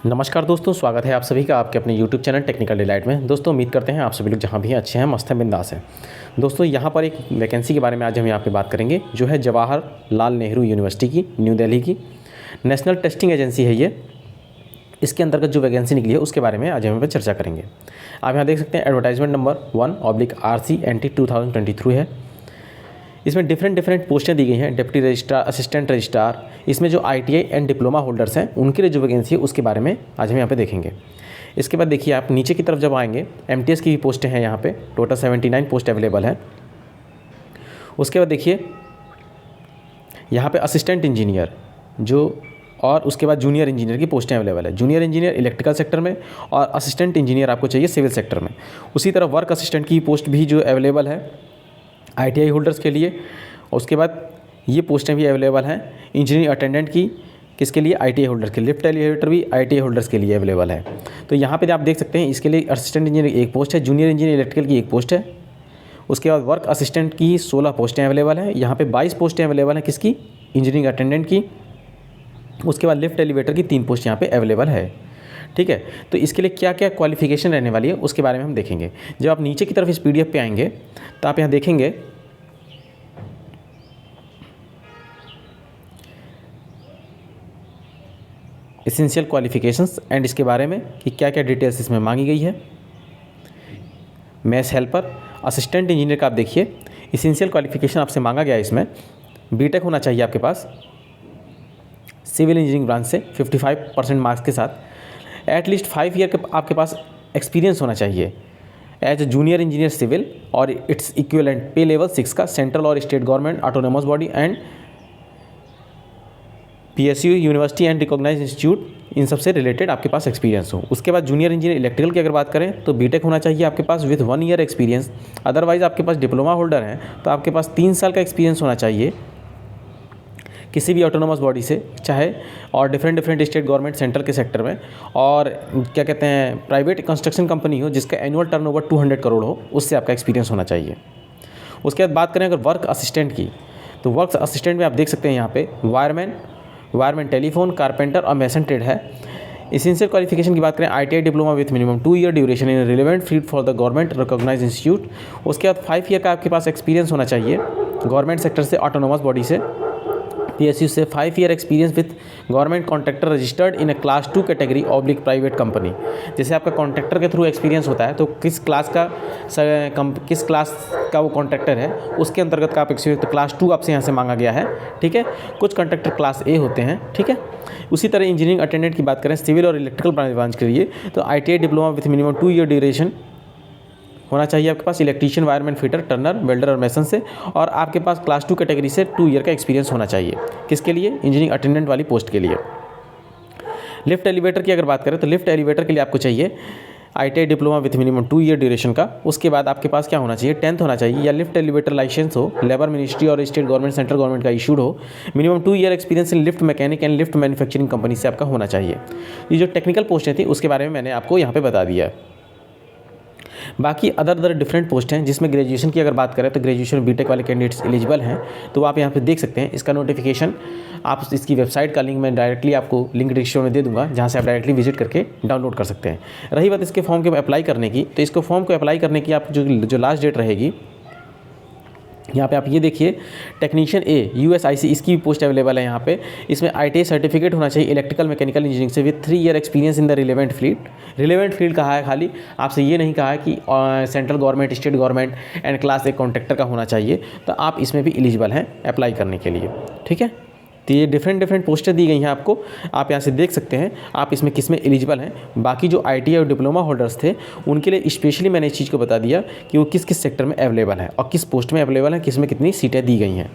नमस्कार दोस्तों, स्वागत है आप सभी का आपके अपने YouTube चैनल टेक्निकल डिलाइट में। दोस्तों उम्मीद करते हैं आप सभी लोग जहां भी हैं अच्छे हैं, मस्त हैं, बिंदास हैं। दोस्तों यहाँ पर एक वैकेंसी के बारे में आज हम यहाँ पे बात करेंगे, जो है जवाहरलाल नेहरू यूनिवर्सिटी की, न्यू दिल्ली की नेशनल टेस्टिंग एजेंसी है ये। इसके अंतर्गत जो वैकेंसी निकली है उसके बारे में आज हम यहाँ पर चर्चा करेंगे। आप यहाँ देख सकते हैं एडवर्टाइजमेंट नंबर 1/RC/NT 2023 है। इसमें डिफरेंट पोस्टें दी गई हैं, डिप्टी रजिस्ट्रार, असिस्टेंट रजिस्ट्रार। इसमें जो ITI एंड डिप्लोमा होल्डर्स हैं उनके लिए जो वैकेंसी है उसके बारे में आज हम यहाँ पे देखेंगे। इसके बाद देखिए आप नीचे की तरफ जब आएंगे, MTS की भी पोस्टें हैं यहाँ पे, टोटल 79 पोस्ट अवेलेबल है। उसके बाद देखिए यहाँ पे असिस्टेंट इंजीनियर और उसके बाद जूनियर इंजीनियर की पोस्टें अवेलेबल है। जूनियर इंजीनियर इलेक्ट्रिकल सेक्टर में और असिस्टेंट इंजीनियर आपको चाहिए सिविल सेक्टर में। उसी तरह वर्क असिस्टेंट की पोस्ट भी जो अवेलेबल है ITI होल्डर्स के लिए। उसके बाद ये पोस्टें भी अवेलेबल हैं इंजीनियरिंग अटेंडेंट की, किसके लिए? ITI होल्डर्स के। लिफ्ट एलिवेटर भी ITI होल्डर्स के लिए अवेलेबल है। तो यहाँ पे आप देख सकते हैं इसके लिए असिस्टेंट इंजीनियर एक पोस्ट है, जूनियर इंजीनियर इलेक्ट्रिकल की एक पोस्ट है। उसके बाद वर्क असिस्टेंट की 16 पोस्टें अवेलेबल हैं। यहाँ पे 22 पोस्टें अवेलेबल हैं किसकी? इंजीनियरिंग अटेंडेंट की। उसके बाद लिफ्ट एलिवेटर की 3 पोस्ट यहाँ पे अवेलेबल है। ठीक है, तो इसके लिए क्या क्या क्वालिफिकेशन रहने वाली है उसके बारे में हम देखेंगे। जब आप नीचे की तरफ इस PDF पे आएंगे तो आप यहाँ देखेंगे एसेंशियल क्वालिफिकेशंस एंड इसके बारे में कि क्या क्या डिटेल्स इसमें मांगी गई है। मैथ्स हेल्पर, असिस्टेंट इंजीनियर का आप देखिए एसेंशियल क्वालिफिकेशन आपसे मांगा गया है। इसमें BTech होना चाहिए आपके पास सिविल इंजीनियरिंग ब्रांच से 55% मार्क्स के साथ। एटलीस्ट 5 ईयर के आपके पास एक्सपीरियंस होना चाहिए as a junior engineer civil और इट्स इक्विवेलेंट पे लेवल 6 का सेंट्रल और state government autonomous body and PSU university and recognised institute, इन सबसे रिलेटेड आपके पास एक्सपीरियंस हो। उसके बाद जूनियर इंजीनियर इलेक्ट्रिकल की अगर बात करें तो BTech होना चाहिए आपके पास विथ 1 ईयर एक्सपीरियंस। अदरवाइज आपके पास डिप्लोमा होल्डर हैं तो आपके पास 3 साल का एक्सपीरियंस होना चाहिए किसी भी ऑटोनोमस बॉडी से, चाहे और डिफरेंट स्टेट गवर्नमेंट सेंटर के सेक्टर में, और क्या कहते हैं प्राइवेट कंस्ट्रक्शन कंपनी हो जिसका एनुअल टर्नओवर 200 करोड़ हो, उससे आपका एक्सपीरियंस होना चाहिए। उसके बाद बात करें अगर वर्क असिस्टेंट की, तो वर्क असिस्टेंट में आप देख सकते हैं यहाँ पे वायरमैन, टेलीफोन, कारपेंटर और मैसन ट्रेड है। एसेंशियल क्वालिफिकेशन की बात करें ITI diploma with minimum 2 year duration in relevant field for the government recognised institute. उसके बाद 5 ईयर का आपके पास एक्सपीरियंस होना चाहिए गवर्नमेंट सेक्टर से, ऑटोनोमस बॉडी से, PSU से। 5 year experience with government contractor registered in A class 2 category oblique private company. जैसे आपका कॉन्ट्रैक्टर के थ्रू एक्सपीरियंस होता है तो किस क्लास का वो कॉन्ट्रैक्टर है उसके अंतर्गत का आप एक्सपीरियंस, तो क्लास 2 आपसे यहाँ से मांगा गया है। ठीक है, कुछ कॉन्ट्रैक्टर क्लास A होते हैं। ठीक है, उसी तरह इंजीनियरिंग अटेंडेंट की बात करें सिविल और इलेक्ट्रिकल ब्रांच के लिए तो ITI diploma with minimum 2 year duration होना चाहिए आपके पास, electrician, wireman, fitter, turner, welder और मैसन से, और आपके पास क्लास 2 कैटेगरी से 2 ईयर का एक्सपीरियंस होना चाहिए। किसके लिए? इंजीनियरिंग अटेंडेंट वाली पोस्ट के लिए। लिफ्ट एलिवेटर की अगर बात करें तो लिफ्ट एलिवेटर के लिए आपको चाहिए ITI diploma with minimum 2 year duration का। उसके बाद आपके पास क्या होना चाहिए? 10th होना चाहिए या लिफ्ट एलिवेटर लाइसेंस हो, लेबर मिनिस्ट्री और स्टेट गवर्नमेंट, सेंट्रल गवर्नमेंट का इशूड हो। Minimum 2 year experience in lift mechanic and lift manufacturing company से आपका होना चाहिए। ये जो टेक्निकल पोस्टें थी उसके बारे में मैंने आपको यहाँ पर बता दिया है। बाकी अदर डिफरेंट पोस्ट हैं जिसमें ग्रेजुएशन की अगर बात करें तो ग्रेजुएशन BTech वाले कैंडिडेट्स एलिजिबल हैं, तो आप यहाँ पे देख सकते हैं। इसका नोटिफिकेशन आप इसकी वेबसाइट का लिंक मैं डायरेक्टली आपको लिंक डिस्क्रिप्शन में दे दूंगा, जहाँ से आप डायरेक्टली विजिट करके डाउनलोड कर सकते हैं। रही बात इसके फॉर्म के अप्लाई करने की, तो इसको फॉर्म को अप्लाई करने की आप जो लास्ट डेट रहेगी, यहाँ पे आप ये देखिए टेक्नीशियन A USIC, इसकी भी पोस्ट अवेलेबल है यहाँ पे। इसमें ITI सर्टिफिकेट होना चाहिए इलेक्ट्रिकल मैकेनिकल इंजीनियरिंग से with 3 year experience in the relevant field कहा है खाली, आपसे ये नहीं कहा है कि central government, state government and class A contractor का होना चाहिए, तो आप इसमें भी एलिजिबल हैं अप्लाई करने के लिए। ठीक है, तो ये डिफरेंट पोस्टें दी गई हैं आपको, आप यहाँ से देख सकते हैं आप इसमें किस में एलिजिबल हैं। बाकी जो ITI और डिप्लोमा होल्डर्स थे उनके लिए स्पेशली मैंने इस चीज़ को बता दिया कि वो किस किस सेक्टर में अवेलेबल है और किस पोस्ट में अवेलेबल है, किस में कितनी सीटें दी गई हैं।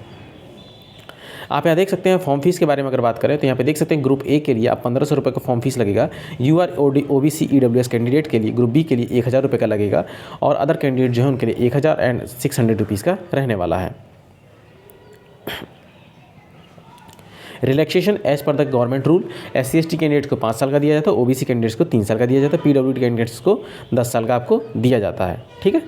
आप यहाँ देख सकते हैं फॉर्म फीस के बारे में अगर बात करें तो यहाँ पे देख सकते हैं ग्रुप A के लिए आप 1500 रुपये का फॉर्म फीस लगेगा। OBC EWS कैंडिडेट के लिए, ग्रुप B के लिए 1000 रुपये का लगेगा, और अदर कैंडिडेट जो है उनके लिए 1600 रुपीज़ का रहने वाला है। Relaxation as per the government rule, SC/ST candidates को 5 साल का दिया जाता है, OBC कैंडिडेट्स को 3 साल का दिया जाता है, PWD कैंडिडेट्स को 10 साल का आपको दिया जाता है। ठीक है,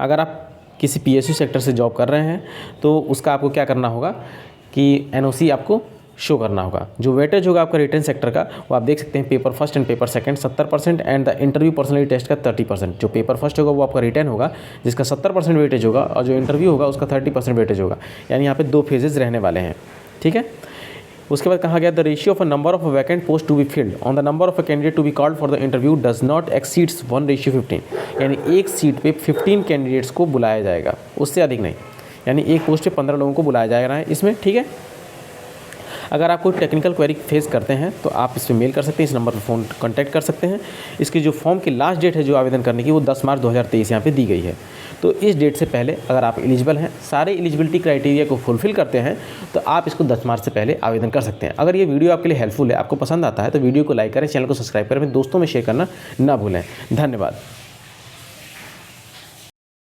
अगर आप किसी PSU सेक्टर से जॉब कर रहे हैं तो उसका आपको क्या करना होगा कि NOC आपको शो करना होगा। जो वेटेज होगा आपका रिटन सेक्टर का वो आप देख सकते हैं, paper first and paper second 70% and the interview personality test का 30%। जो पेपर फर्स्ट होगा वो आपका रिटन होगा जिसका 70% वेटेज होगा, और जो इंटरव्यू होगा उसका 30% वेटेज होगा। यानी यहाँ पे 2 फेजेज रहने वाले हैं, ठीक है। उसके बाद कहा गया the ratio of a number of vacant post to be filled on the number of a candidate to be called for the interview does not exceeds 1:15। यानी एक सीट पे 15 कैंडिडेट्स को बुलाया जाएगा, उससे अधिक नहीं। यानी एक पोस्ट पे 15 लोगों को बुलाया जाएगा इसमें, ठीक है। अगर आप कोई टेक्निकल क्वेरी फेस करते हैं तो आप इस पर मेल कर सकते हैं, इस नंबर पर फ़ोन कॉन्टैक्ट कर सकते हैं। इसकी जो फॉर्म की लास्ट डेट है जो आवेदन करने की वो 10 मार्च 2023 यहाँ पे दी गई है। तो इस डेट से पहले अगर आप एलिजिबल हैं, सारे एलिजिबिलिटी क्राइटेरिया को फुलफिल करते हैं, तो आप इसको 10 मार्च से पहले आवेदन कर सकते हैं। अगर ये वीडियो आपके लिए हेल्पफुल है, आपको पसंद आता है, तो वीडियो को लाइक करें, चैनल को सब्सक्राइब करें, अपने दोस्तों में शेयर करना ना भूलें। धन्यवाद।